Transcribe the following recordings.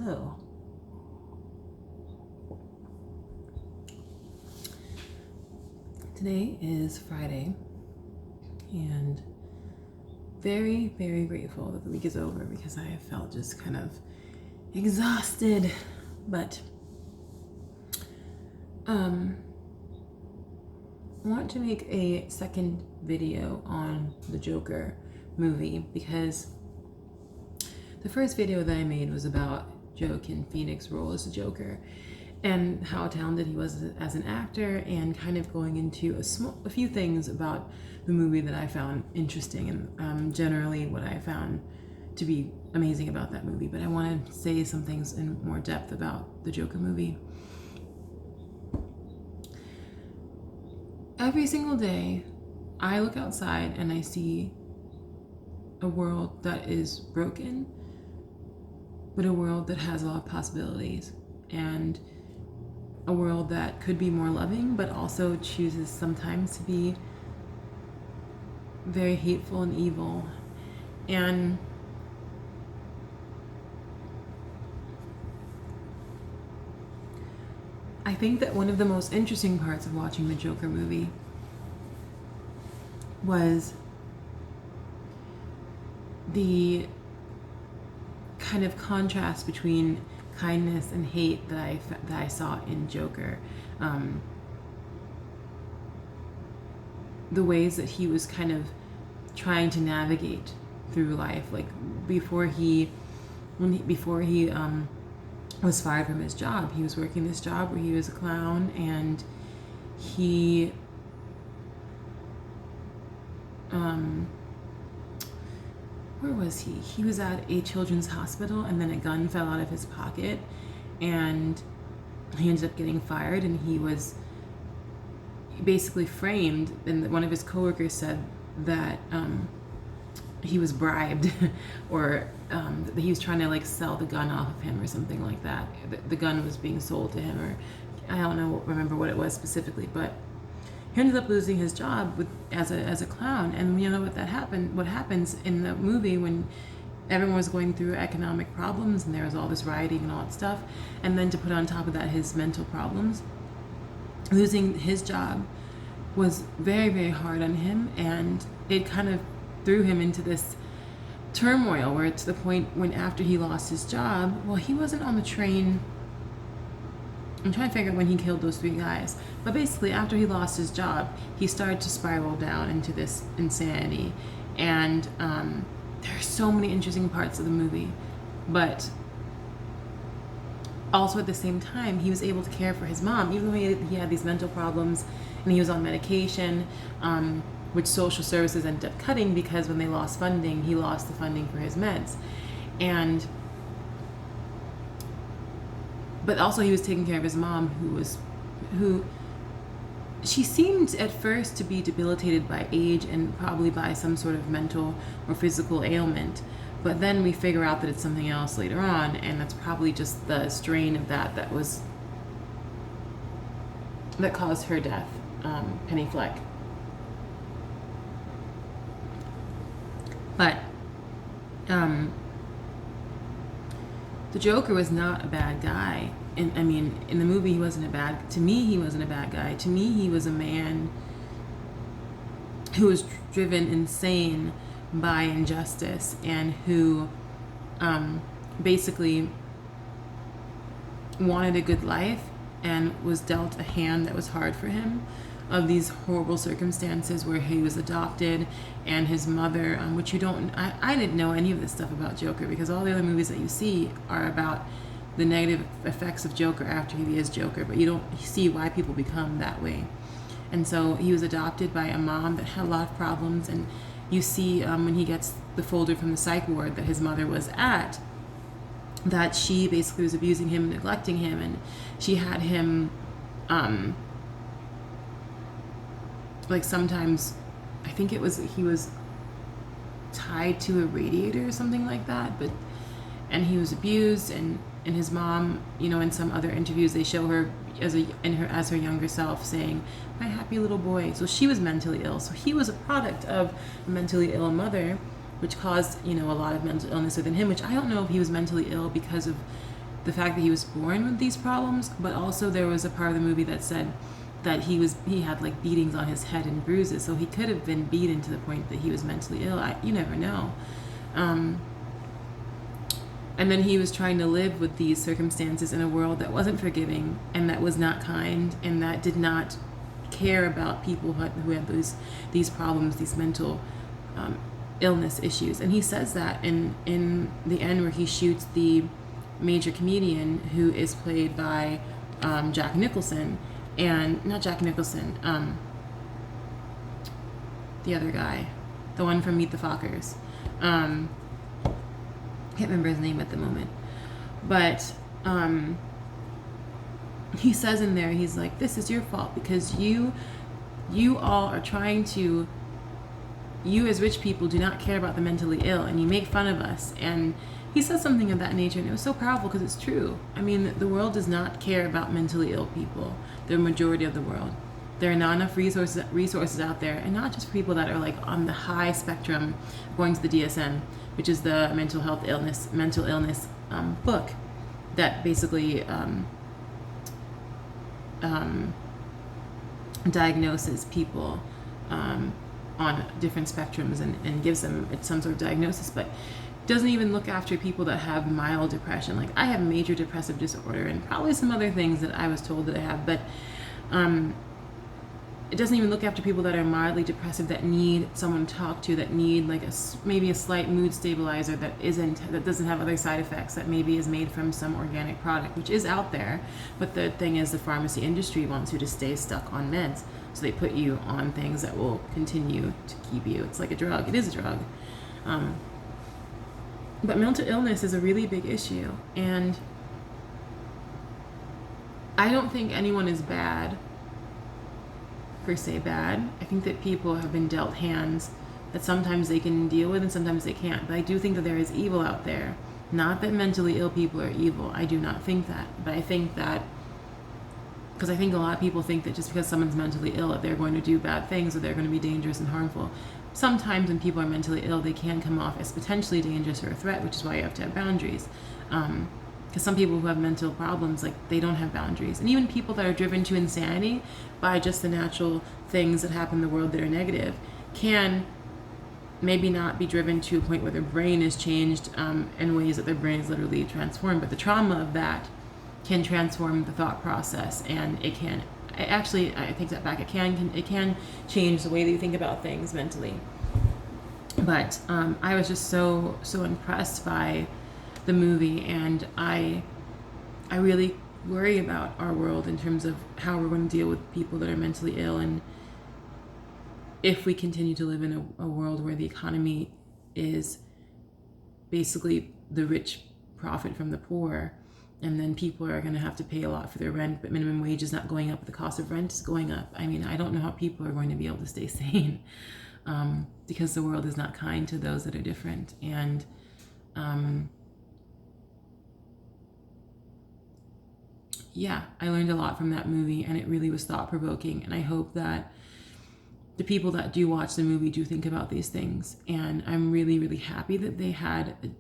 Hello. Today is Friday, and very, very grateful that the week is over because I have felt just kind of exhausted. But I want to make a second video on the Joker movie because the first video that I made was about Joaquin Phoenix's role as the Joker and how talented he was as an actor, and kind of going into a few things about the movie that I found interesting and generally what I found to be amazing about that movie. But I want to say some things in more depth about the Joker movie. Every single day, I look outside and I see a world that is broken, but a world that has a lot of possibilities, and a world that could be more loving, but also chooses sometimes to be very hateful and evil. And I think that one of the most interesting parts of watching the Joker movie was the kind of contrast between kindness and hate that I saw in Joker. The ways that he was kind of trying to navigate through life, like before he was fired from his job. He was working this job where he was a clown, and he where was he? He was at a children's hospital, and then a gun fell out of his pocket, and he ended up getting fired, and he was basically framed. And one of his coworkers said that he was bribed, or that he was trying to like sell the gun off of him or something like that. The gun was being sold to him, or I don't remember what it was specifically, but he ended up losing his job as a clown. And you know what happens in the movie when everyone was going through economic problems and there was all this rioting and all that stuff, and then to put on top of that his mental problems, losing his job was very, very hard on him, and it kind of threw him into this turmoil where, to the point when after he lost his job, well, he wasn't on the train. I'm trying to figure out when he killed those 3 guys. But basically, after he lost his job, he started to spiral down into this insanity. And there are so many interesting parts of the movie. But also at the same time, he was able to care for his mom, even though he had these mental problems and he was on medication, which social services ended up cutting because when they lost funding, he lost the funding for his meds. But also he was taking care of his mom, who she seemed at first to be debilitated by age and probably by some sort of mental or physical ailment. But then we figure out that it's something else later on, and that's probably just the strain of that caused her death, Penny Fleck. But the Joker was not a bad guy. And I mean, in the movie, he wasn't a bad guy. To me, he was a man who was driven insane by injustice, and who basically wanted a good life and was dealt a hand that was hard for him, of these horrible circumstances where he was adopted, and his mother, which I didn't know any of this stuff about Joker, because all the other movies that you see are about the negative effects of Joker after he is Joker, but you don't see why people become that way. And so he was adopted by a mom that had a lot of problems, and you see when he gets the folder from the psych ward that his mother was at, that she basically was abusing him, neglecting him, and she had him like sometimes, I think he was tied to a radiator or something like that, and he was abused, and his mom, in some other interviews, they show her as her younger self saying, "My happy little boy." So she was mentally ill. So he was a product of a mentally ill mother, which caused, a lot of mental illness within him, which I don't know if he was mentally ill because of the fact that he was born with these problems, but also there was a part of the movie that said that he had like beatings on his head and bruises, so he could have been beaten to the point that he was mentally ill. You never know. And then he was trying to live with these circumstances in a world that wasn't forgiving and that was not kind and that did not care about people who had these problems, these mental illness issues. And he says that in the end where he shoots the major comedian who is played by Jack Nicholson, and not Jack Nicholson, the other guy, the one from Meet the Fockers. Can't remember his name at the moment, but he says in there, he's like, this is your fault because you all are trying to, you as rich people do not care about the mentally ill and you make fun of us. And he says something of that nature, and it was so powerful because it's true. I mean, the world does not care about mentally ill people, the majority of the world. There are not enough resources out there, and not just for people that are like on the high spectrum, going to the DSM, which is the mental illness book that basically diagnoses people on different spectrums and gives them some sort of diagnosis, but doesn't even look after people that have mild depression. Like I have major depressive disorder and probably some other things that I was told that I have, but it doesn't even look after people that are mildly depressive, that need someone to talk to, that need like maybe a slight mood stabilizer that doesn't have other side effects, that maybe is made from some organic product, which is out there. But the thing is, the pharmacy industry wants you to stay stuck on meds, so they put you on things that will continue to keep you. It's like a drug. It is a drug. But mental illness is a really big issue, and I don't think anyone is bad, per se bad. I think that people have been dealt hands that sometimes they can deal with and sometimes they can't. But I do think that there is evil out there. Not that mentally ill people are evil. I do not think that. But I think that, because I think a lot of people think that just because someone's mentally ill, that they're going to do bad things or they're going to be dangerous and harmful. Sometimes when people are mentally ill, they can come off as potentially dangerous or a threat, which is why you have to have boundaries. Because some people who have mental problems, like, they don't have boundaries. And even people that are driven to insanity by just the natural things that happen in the world that are negative can maybe not be driven to a point where their brain is changed in ways that their brain is literally transformed. But the trauma of that can transform the thought process, and it can I take that back. It can change the way that you think about things mentally. But I was just so impressed by the movie, and I really worry about our world in terms of how we're going to deal with people that are mentally ill, and if we continue to live in a world where the economy is basically the rich profit from the poor, and then people are going to have to pay a lot for their rent, but minimum wage is not going up, but the cost of rent is going up. I mean, I don't know how people are going to be able to stay sane because the world is not kind to those that are different. And yeah, I learned a lot from that movie, and it really was thought-provoking, and I hope that the people that do watch the movie do think about these things. And I'm really, really happy that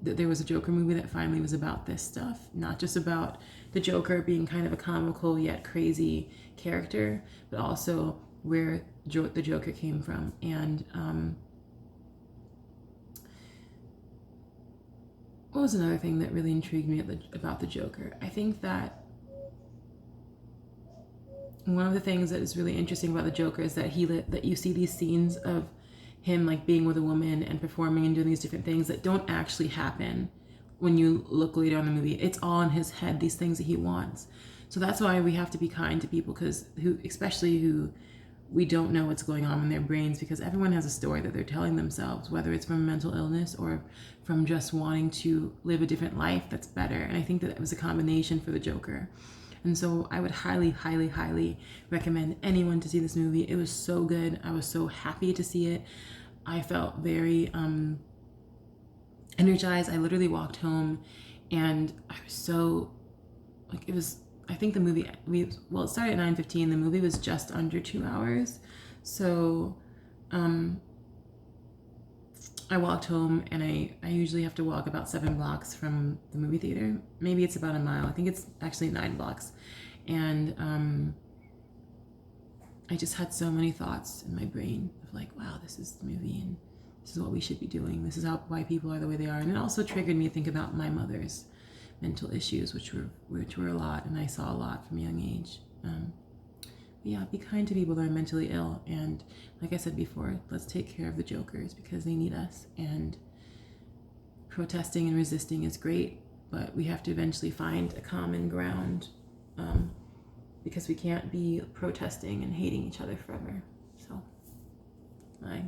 there was a Joker movie that finally was about this stuff, not just about the Joker being kind of a comical yet crazy character, but also where the Joker came from. And what was another thing that really intrigued me about the Joker? I think that one of the things that is really interesting about the Joker is that that you see these scenes of him like being with a woman and performing and doing these different things that don't actually happen when you look later on the movie. It's all in his head, these things that he wants. So that's why we have to be kind to people, especially who we don't know what's going on in their brains, because everyone has a story that they're telling themselves, whether it's from mental illness or from just wanting to live a different life that's better. And I think that it was a combination for the Joker. And so I would highly, highly, highly recommend anyone to see this movie. It was so good. I was so happy to see it. I felt very energized. I literally walked home and I was so, like, it was, I think the movie, it started at 9:15. The movie was just under 2 hours. So I walked home, and I usually have to walk about 7 blocks from the movie theater. Maybe it's about a mile. I think it's actually 9 blocks. And I just had so many thoughts in my brain of like, wow, this is the movie, and this is what we should be doing. This is why people are the way they are. And it also triggered me to think about my mother's mental issues, which were a lot, and I saw a lot from a young age. Yeah, be kind to people that are mentally ill, and like I said before, let's take care of the jokers because they need us. And protesting and resisting is great, but we have to eventually find a common ground, because we can't be protesting and hating each other forever. So, bye.